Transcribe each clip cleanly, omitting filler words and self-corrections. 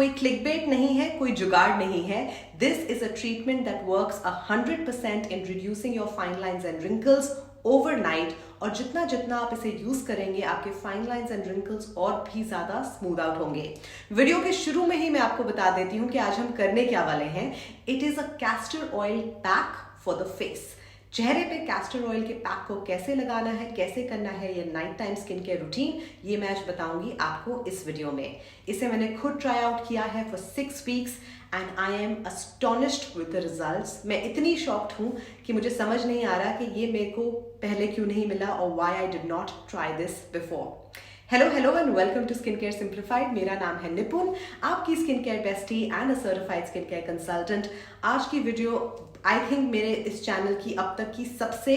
कोई क्लिकबेट नहीं है, कोई जुगाड़ नहीं है। This is a treatment that works 100% in reducing your fine lines and wrinkles overnight. और जितना जितना आप इसे यूज करेंगे आपके फाइन लाइंस एंड रिंकल्स और भी ज्यादा स्मूथ आउट होंगे। वीडियो के शुरू में ही मैं आपको बता देती हूं कि आज हम करने क्या वाले हैं। It is a castor oil pack for the face. चेहरे पे कैस्टर ऑयल के पैक को कैसे लगाना है, कैसे करना है, ये night time skin care routine, ये मैं आज बताऊंगी आपको इस वीडियो में। इसे मैंने खुद ट्राई आउट किया है for 6 weeks and I am astonished with the results. मैं इतनी शॉक्ड हूँ कि मुझे समझ नहीं आ रहा कि ये मेरे को पहले क्यों नहीं मिला और why I did not try this before. Hello and welcome to skin care simplified. मेरा नाम है निपुन, आपकी skin care bestie and a certified skin care consultant. आज की वीडियो आई थिंक मेरे इस चैनल की अब तक की सबसे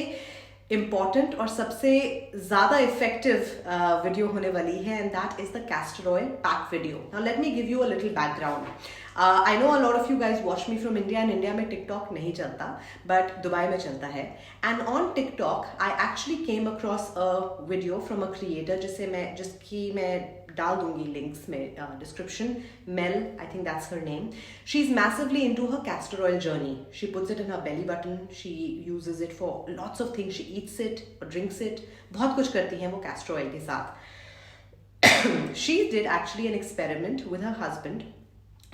इम्पॉर्टेंट और सबसे ज़्यादा इफेक्टिव वीडियो होने वाली है and that is the castor oil pack video. Now let me give you a little background. I know a lot of you guys watch me from India and India में TikTok नहीं चलता but Dubai में चलता है। And on TikTok I actually came across a video from a creator जिसकी मैं डाल दूंगी लिंक्स में description. Mel, I think that's her name. She is massively into her castor oil journey. She puts it in her belly button, she uses it for lots of things, she Yeats it और drinks it, बहुत कुछ करती हैं वो castor oil के साथ। She did actually an experiment with her husband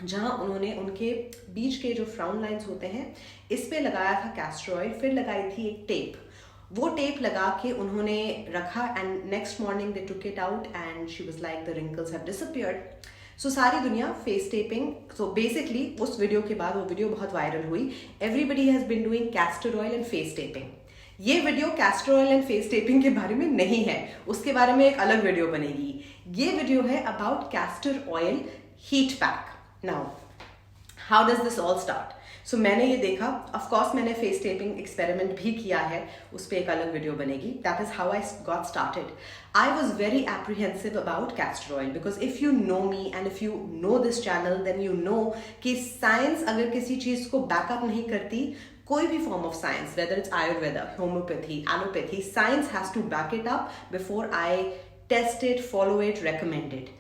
जहाँ उन्होंने उनके बीच के जो फ्राउन लाइन्स होते हैं इस पे लगाया था कैस्टर ऑयल, फिर लगाई थी एक टेप। वो टेप लगा के उन्होंने रखा and next morning they took it out and she was like the wrinkles have disappeared. So सारी दुनिया फेस टेपिंग, सो बेसिकली उस वीडियो के बाद वो वीडियो बहुत वायरल हुई। Everybody has been doing castor oil and face taping. ये video castor oil and face taping के बारे में नहीं है, उसके बारे में एक अलग वीडियो बनेगी। ये वीडियो है about castor oil heat pack. Now how does this all start? So मैंने ये देखा, ऑफ कोर्स मैंने फेस टेपिंग एक्सपेरिमेंट भी किया है, उस पर एक अलग वीडियो बनेगी। That is how I got started. I was very apprehensive about castor oil because if you know me and if you know this channel then you know कि science अगर किसी चीज को बैकअप नहीं करती, कोई भी form of science, whether it's Ayurveda, homeopathy, allopathy, science has to back it up before I test it, follow it, recommend it.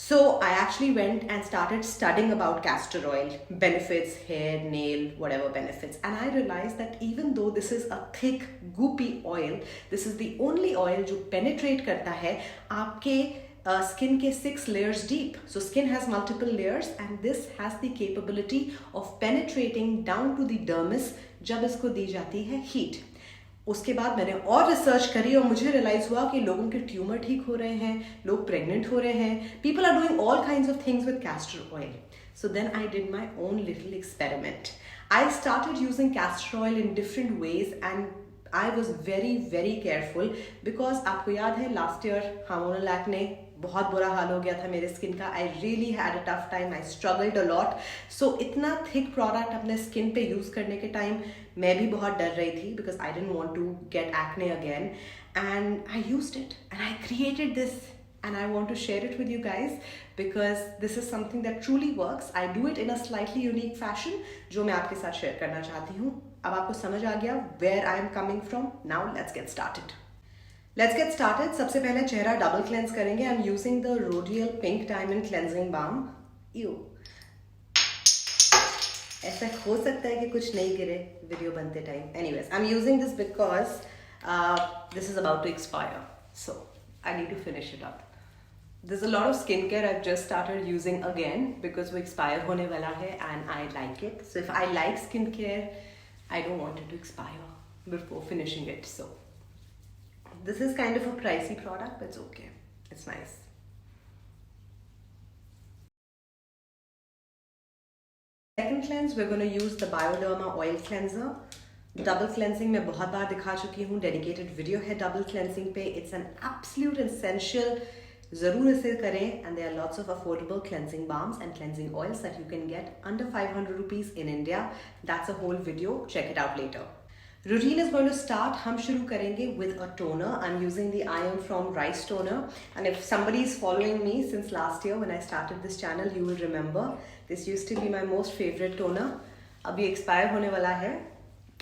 So I actually went and started studying about castor oil, benefits, hair, nail, whatever benefits. And I realized that even though this is a thick, goopy oil, this is the only oil जो penetrate करता है आपके skin के 6 layers deep. So skin has multiple layers and this has the capability of penetrating down to the dermis जब इसको दी जाती है heat. उसके बाद मैंने और रिसर्च करी और मुझे रियलाइज हुआ कि लोगों के ट्यूमर ठीक हो रहे हैं, लोग प्रेग्नेंट हो रहे हैं, people are doing all kinds of things with castor oil. So then I did my own little experiment. I started using castor oil in different ways and I was very very careful because आपको याद है last year hormonal acne बहुत बुरा हाल हो गया था मेरे skin का। I really had a tough time, I struggled a lot. So इतना थिक प्रोडक्ट अपने स्किन पे यूज करने के टाइम मैं भी बहुत डर रही थी because I didn't want to get acne again and I used it and I created this and I want to share it with you guys because this is something that truly works. I do it in a slightly unique fashion जो मैं आपके साथ share करना चाहती हूँ। अब आपको समझ आ गया where I am coming from. Now let's get started. Let's get started. सबसे पहले चेहरा डबल क्लेंस करेंगे। I'm using the Rodial Pink Diamond Cleansing Balm. Ew. ऐसा हो सकता है कि कुछ नहीं गिरे वीडियो बनते time. Anyways, I'm using this because this is about to expire. So I need to finish it up. There's a lot of skincare I've just started using again because वो expire होने वाला है and I like it. So if I like skincare, I don't want it to expire before finishing it. So this is kind of a pricey product, but it's okay. It's nice. Second cleanse, we're going to use the Bioderma Oil Cleanser. Double cleansing मैं बहुत बार दिखा चुकी हूँ, dedicated video है double cleansing पे। It's an absolute essential, जरूर इसे करें and there are lots of affordable cleansing balms and cleansing oils that you can get under 500 rupees in India. That's a whole video, check it out later. Routine is going to start. हम शुरू करेंगे with a toner. I'm using the Iron from Rice toner. And if somebody is following me since last year when I started this channel, you will remember this used to be my most favorite toner. अभी expire होने वाला है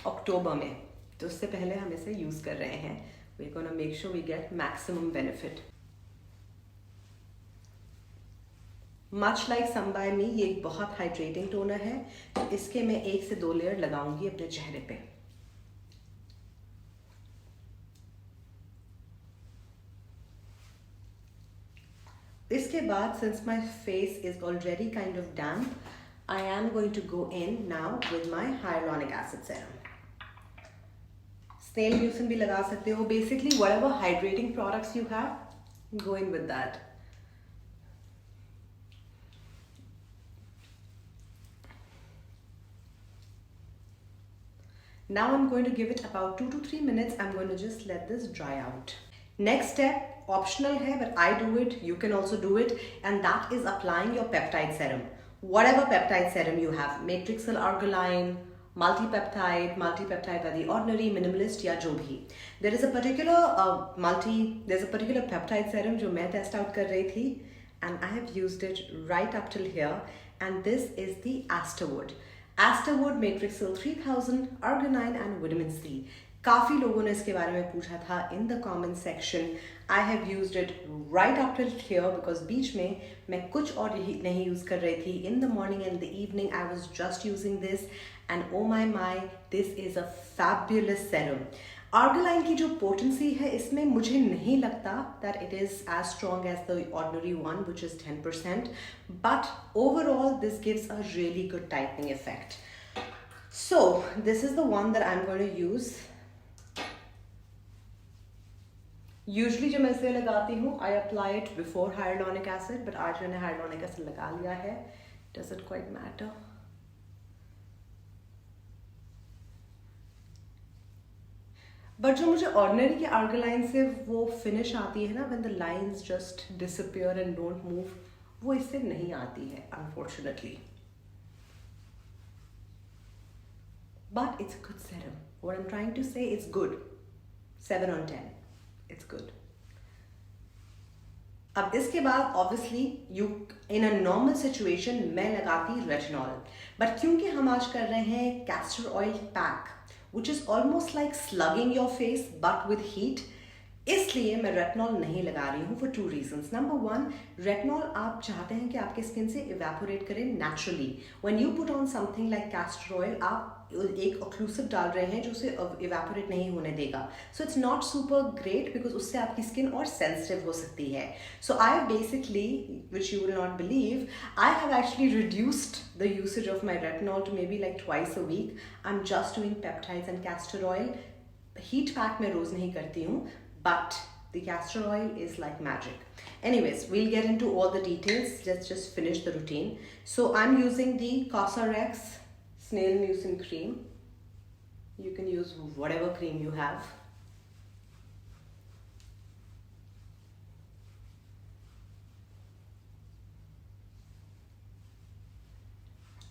अक्टूबर में, तो उससे पहले हम इसे यूज कर रहे हैं। We're gonna make sure we get maximum benefit. Much like some by me, ये एक बहुत हाइड्रेटिंग टोनर है, तो इसके मैं 1 से 2 लेयर लगाऊंगी अपने चेहरे पे। इसके बाद, since my face is already kind of damp, I am going to go in now with my hyaluronic acid serum. Snail mucin भी लगा सकते हो. Basically, whatever hydrating products you have, go in with that. Now I'm going to give it about 2 to 3 minutes. I'm going to just let this dry out. Next step, optional है, but I do it. You can also do it, and that is applying your peptide serum. Whatever peptide serum you have, matrixyl argiline, multi-peptide वाली ordinary, minimalist या जो भी. There is a particular there's a particular peptide serum जो मैं test out कर रही थी, and I have used it right up till here, and this is the Astorwood. Astorwood matrixyl 3000, arginine and vitamin C. काफ़ी लोगों ने इसके बारे में पूछा था in the comment section. I have used it right up till here because बीच में मैं कुछ और नहीं यूज़ कर रही थी. In the morning and the evening I was just using this, and oh my, this is a fabulous serum. Argiline की जो potency है इसमें मुझे नहीं लगता that it is as strong as the ordinary one, which is 10%, but overall this gives a really good tightening effect. So this is the one that I'm going to use. Usually जब मैं इसे लगाती हूँ, I apply it before hyaluronic acid, but आज मैंने hyaluronic acid लगा लिया है. Does it quite matter? But जो मुझे ordinary के argiline से वो finish आती है ना, when the lines just disappear and don't move, वो इससे नहीं आती है, unfortunately. But it's a good serum. What I'm trying to say, it's good. 7 on 10. It's good. अब इसके बाद obviously you in a normal situation मैं लगाती retinol, but क्योंकि हम आज कर रहे हैं castor oil pack, which is almost like slugging your face but with heat, इसलिए मैं रेटिनॉल नहीं लगा रही हूँ for 2 reasons. Number 1, रेटिनॉल आप चाहते हैं कि आपके स्किन से इवेपोरेट करें naturally. When you put on something like castor oil, आप एक occlusive डाल रहे हैं जो उसे इवेपोरेट नहीं होने देगा. So it's not super great because उससे आपकी स्किन और सेंसिटिव हो सकती है. So I basically, which you will not believe, I have actually reduced the usage of my retinol to maybe like twice a week. I'm just doing peptides and castor oil. Heat pack मैं रोज नहीं करती हूँ, but the castor oil is like magic. Anyways, we'll get into all the details. Let's just finish the routine. So I'm using the Cosrx Snail Mucin cream. You can use whatever cream you have.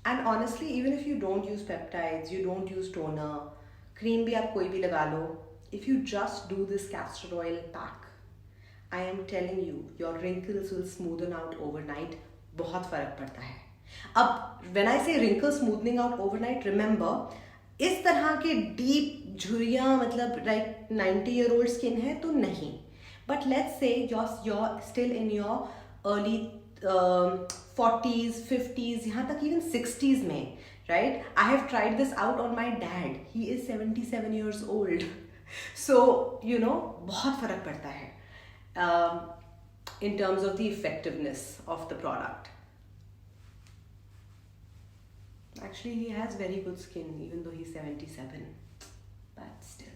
And honestly, even if you don't use peptides, you don't use toner, cream भी आप कोई भी लगा लो, if you just do this castor oil pack, I am telling you, your wrinkles will smoothen out overnight. बहुत फर्क पड़ता है. अब when I say wrinkles smoothing out overnight, remember, इस तरह के deep झुर्रियाँ मतलब like 90-year-old skin है तो नहीं. But let's say you're still in your early 40s, 50s, यहाँ तक even 60s में, right? I have tried this out on my dad. He is 77 years old. So, you know, बहुत फर्क पड़ता है in terms of the effectiveness of the product. Actually, he has very good skin even though he's 77, but still.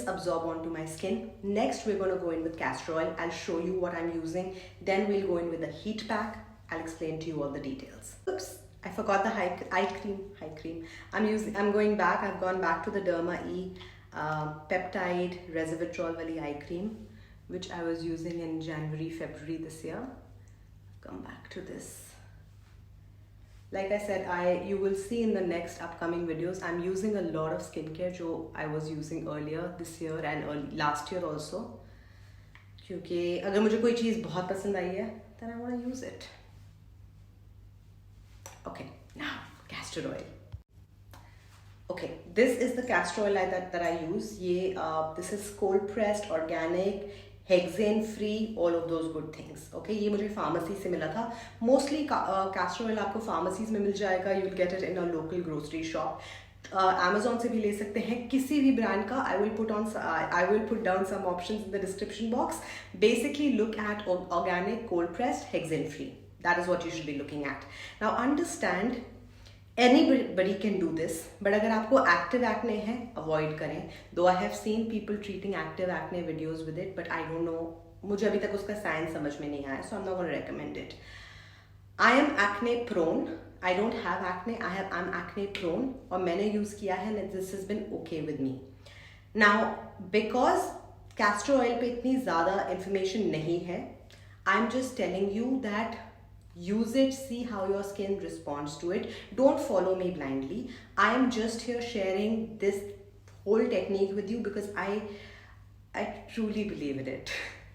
Absorb onto my skin. Next, we're going to go in with castor oil. I'll show you what I'm using. Then we'll go in with the heat pack. I'll explain to you all the details. Oops. I forgot the eye cream. I'm going back. I've gone back to the Derma E peptide resveratrol wali eye cream, which I was using in January, February this year. Come back to this. Like I said, you will see in the next upcoming videos, I'm using a lot of skincare जो I was using earlier this year and last year also. क्योंकि अगर मुझे कोई चीज़ बहुत पसंद आई है, then I want to use it. Okay, now castor oil. Okay, this is the castor oil that I use. This is cold pressed, organic, hexane free, all of those good things. Okay, ये मुझे pharmacy से मिला था। Mostly castor oil आपको pharmacies में मिल जाएगा, you will get it in a local grocery shop. Amazon से भी ले सकते हैं, किसी भी ब्रांड का। I will put down some options in the description box. Basically look at organic cold pressed hexane free. That is what you should be looking at. Now understand, anybody can do this, but अगर आपको active acne है, avoid करें। Though I have seen people treating active acne videos with it, but I don't know, मुझे अभी तक उसका science समझ में नहीं आया, so I'm not going to recommend it. I am acne prone. I don't have acne. I'm acne prone. और मैंने यूज़ किया है and this has been okay with me. Now, because castor oil पे इतनी ज़्यादा information नहीं है, I'm just telling you that use it, see how your skin responds to it. Don't follow me blindly. I am just here sharing this whole technique with you because I truly believe in it.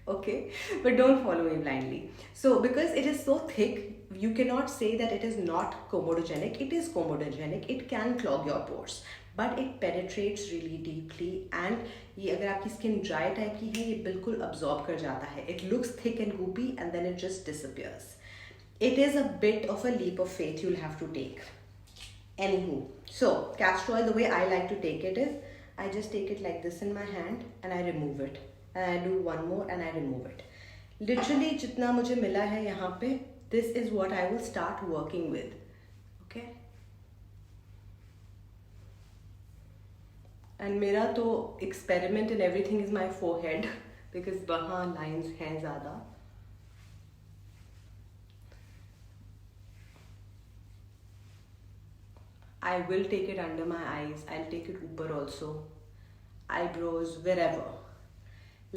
Okay, but don't follow me blindly. So because it is so thick, you cannot say that it is not comedogenic. It is comedogenic. It can clog your pores, but it penetrates really deeply. And ये अगर आपकी skin dry type की है, ये बिल्कुल absorb कर जाता है. It looks thick and goopy and then it just disappears. It is a bit of a leap of faith you'll have to take. Anywho, so castor oil, the way I like to take it is, I just take it like this in my hand and I remove it. And I do one more and I remove it. Literally जितना मुझे मिला है यहाँ पे, this is what I will start working with. Okay? And मेरा तो experiment and everything is my forehead because वहाँ lines हैं ज़्यादा. I will take it under my eyes. I'll take it ऊपर also. Eyebrows, wherever.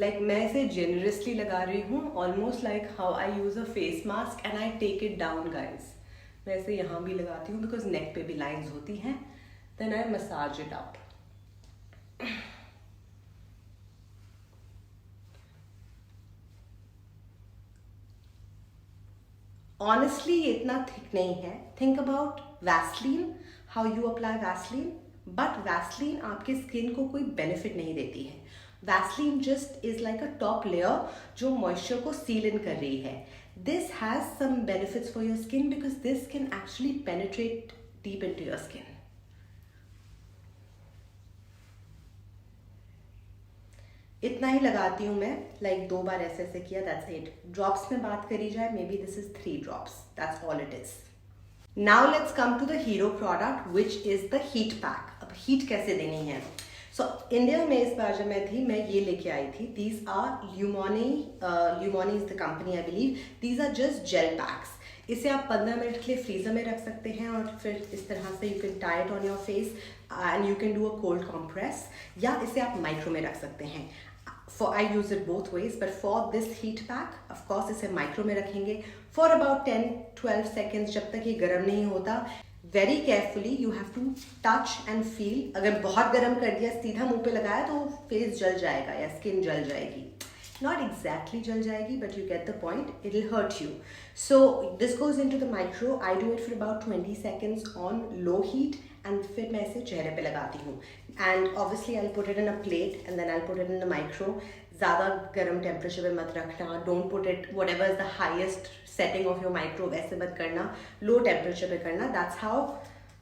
Like मैं इसे generously लगा रही हूँ, almost like how I use a face mask and I take it down, guys. मैं इसे यहाँ भी लगाती हूँ because neck पे भी lines होती हैं. Then I massage it up. Honestly, ये इतना thick नहीं है. Think about Vaseline, how you apply Vaseline. But Vaseline आपके skin को कोई benefit नहीं देती है. Vaseline just is like a top layer जो moisture को seal in कर रही है. This has some benefits for your skin because this can actually penetrate deep into your skin. इतना ही लगाती हूँ मैं, like 2 बार ऐसे ऐसे किया, that's it. Drops में बात करी जाए, maybe this is 3 drops. That's all it is. Now let's come to the hero product, which is the heat pack. अब heat कैसे देनी है? So इंडिया में इस बार जब मैं थी, मैं ये लेके आई थी. These are Lumoni is the company I believe. These are just gel packs. इसे आप 15 मिनट के लिए फ्रीजर में रख सकते हैं और फिर इस तरह से you can tie it on your face and you can do a cold compress, या इसे आप माइक्रो में रख सकते हैं. I use it both ways, but for this heat pack, of course इसे माइक्रो में रखेंगे for about 10-12 seconds जब तक ये गर्म नहीं होता. Very carefully you have to touch and feel. अगर बहुत गर्म कर दिया, सीधा मुंह पे लगाया तो फेस जल जाएगा या स्किन जल जाएगी. Not exactly जल जाएगी, but you get the point. It'll hurt you. So this goes into the micro. I do it for about 20 seconds on low heat and फिर मैं इसे चेहरे पे लगाती हूँ. And obviously I'll put it in a plate and then I'll put it in the micro. ज़्यादा गर्म temperature पे मत रखना. Don't put it whatever is the highest setting of your micro, वैसे मत करना. Low temperature पे करना. That's how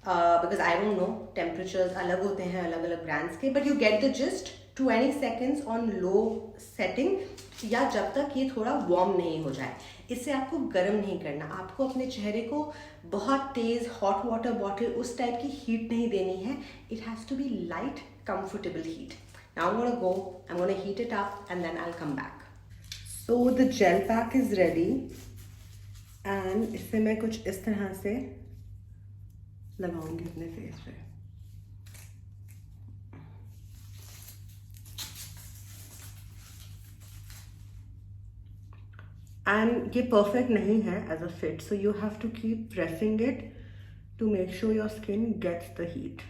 because I don't know, temperatures अलग होते हैं अलग अलग brands के, but you get the gist. 20 seconds on low setting या जब तक ये थोड़ा warm नहीं हो जाए. इससे आपको गर्म नहीं करना. आपको अपने चेहरे को बहुत तेज hot water bottle उस टाइप की heat नहीं देनी है. It has to be light, comfortable heat. Now I'm going to heat it up and then I'll come back. So the gel pack is ready and इसे मैं कुछ इस तरह से लगाऊंगी अपने फेस पे. And ये perfect नहीं है as a fit, so you have to keep pressing it to make sure your skin gets the heat.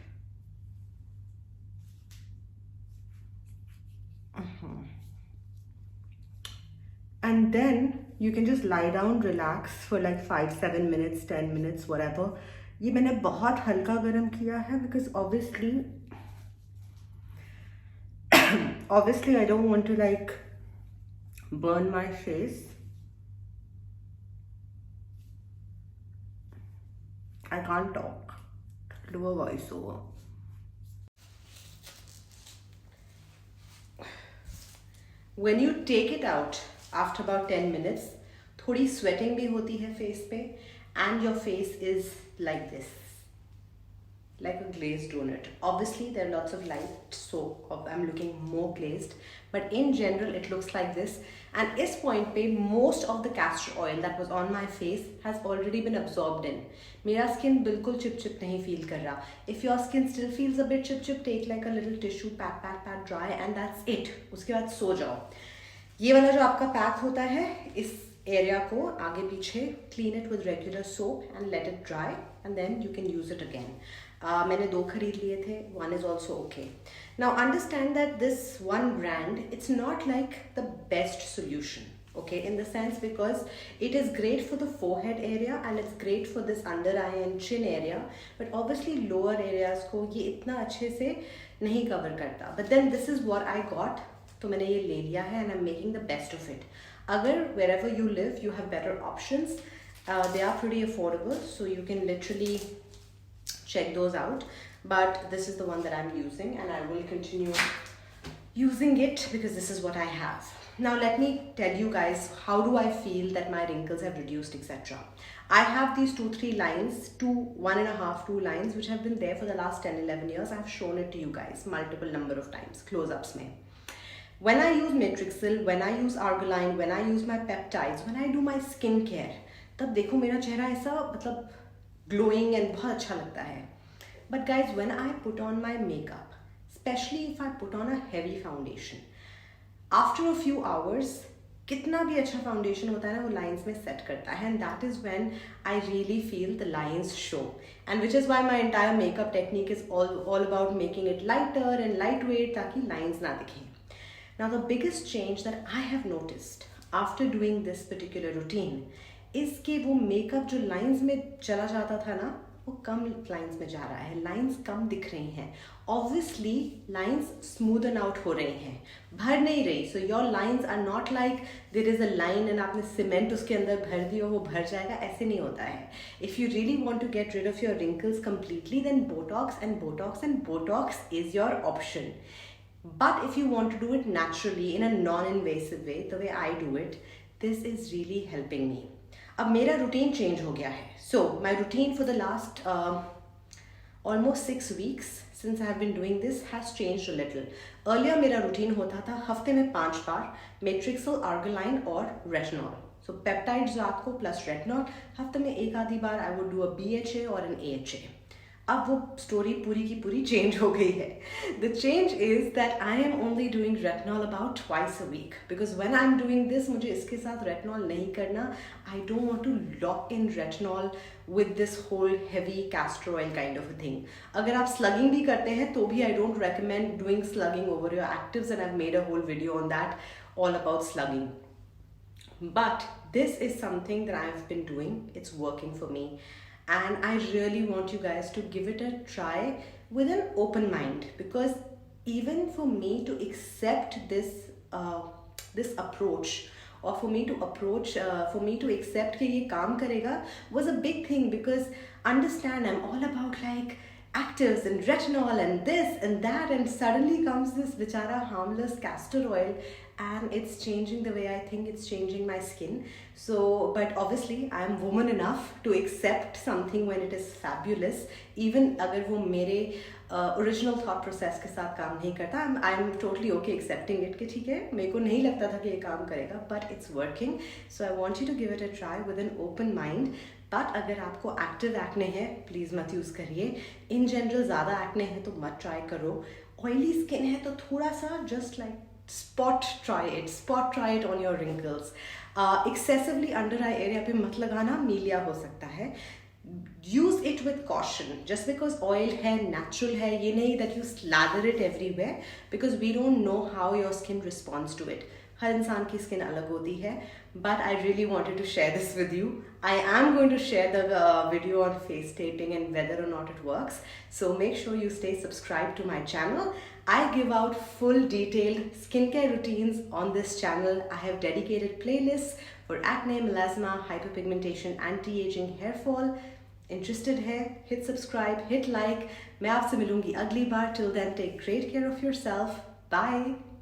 And then you can just lie down, relax for like 5-7 minutes, 10 minutes, whatever. ये मैंने बहुत हल्का गरम किया है because obviously I don't want to like burn my face. I can't talk. Do a voiceover. When you take it out after about 10 minutes, थोड़ी sweating भी होती है face पे, and your face is like this, like a glazed donut. Obviously there are lots of light, so I'm looking more glazed, but in general it looks like this. And इस point पे most of the castor oil that was on my face has already been absorbed in. मेरा skin बिल्कुल chip नहीं feel कर रहा. If your skin still feels a bit chip, take like a little tissue, pat dry, and that's it. उसके बाद सो जाओ. ये वाला जो आपका पैक होता है, इस एरिया को आगे पीछे clean it with regular soap and let it dry, and then you can use it again. मैंने 2 खरीद लिए थे. One is also okay. Now understand that this one brand, it's not like the best solution, okay, in the sense because it is great for the forehead area and it's great for this under eye and chin area, but obviously lower areas को ये इतना अच्छे से नहीं cover करता. But then this is what I got, तो मैंने ये ले लिया है and I'm making the best of it. अगर wherever you live you have better options, they are pretty affordable, so you can literally check those out, but this is the one that I'm using and I will continue using it because this is what I have. Now let me tell you guys, how do I feel that my wrinkles have reduced, etc. I have these 2-3 lines, 1.5-2 lines which have been there for the last 10-11 years. I've shown it to you guys multiple number of times, close-ups mein. When I use Matrixil, when I use Argiline, when I use my peptides, when I do my skincare, तब देखो मेरा चेहरा ऐसा मतलब glowing and बहुत अच्छा लगता है. But guys, when I put on my makeup, especially if I put on a heavy foundation, after a few hours, कितना भी अच्छा foundation होता है ना, वो lines में set करता है, and that is when I really feel the lines show. And which is why my entire makeup technique is all about making it lighter and lightweight ताकि lines ना दिखें. Now the biggest change that I have noticed after doing this particular routine is कि वो makeup जो lines में चला जाता था ना, वो कम lines में जा रहा है, lines कम दिख रही हैं. Obviously lines smoothen out हो रही हैं, भर नहीं रही. So your lines are not like there is a line and आपने cement उसके अंदर भर दी और वो भर जाएगा, ऐसे नहीं होता है. If you really want to get rid of your wrinkles completely, then Botox is your option. But if you want to do it naturally in a non-invasive way, the way I do it, this is really helping me. अब मेरा routine change हो गया है. So my routine for the last almost 6 weeks since I have been doing this has changed a little. Earlier मेरा routine होता था हफ्ते में 5 बार Matrixil, Argiline और Retinol. So peptides रात को plus Retinol. हफ्ते में एक आधी बार I would do a BHA or an AHA. अब वो स्टोरी पूरी की पूरी चेंज हो गई है. The change is that I am only doing retinol about twice a week because when I'm doing this मुझे इसके साथ retinol नहीं करना. I don't want to lock in retinol with this whole heavy castor oil kind of a thing. अगर आप slugging भी करते हैं तो भी I don't recommend doing slugging over your actives, and I've made a whole video on that all about slugging. But this is something that I've been doing. It's working for me. And I really want you guys to give it a try with an open mind, because even for me to accept this this approach, or for me to accept कि ये काम करेगा was a big thing. Because understand, I'm all about like actives and retinol and this and that, and suddenly comes this bichara harmless castor oil and it's changing the way I think it's changing my skin. So, but obviously I'm woman enough to accept something when it is fabulous, even अगर वो मेरे original thought process के साथ काम नहीं करता. I'm totally okay accepting it कि ठीक है, मेरे को नहीं लगता था कि ये काम करेगा, but it's working. So I want you to give it a try with an open mind. But अगर आपको active acne है, please मत use करिए. In general ज़्यादा acne है तो मत try करो. Oily skin है तो थोड़ा सा just like spot try it on your wrinkles. Excessively under eye area पे मत लगाना, मीलिया हो सकता है. Use it with caution. Just because oil है, natural है, ये नहीं that you slather it everywhere, because we don't know how your skin responds to it. हर इंसान की स्किन अलग होती है. But I really wanted to share this with you. I am going to share the video on face taping and whether or not it works. So make sure you stay subscribed to my channel. I give out full detailed skincare routines on this channel. I have dedicated playlists for acne, melasma, hyperpigmentation, anti-aging, hair fall. Interested है? Hit subscribe, hit like. मैं आपसे मिलूंगी अगली बार. Till then, take great care of yourself. Bye.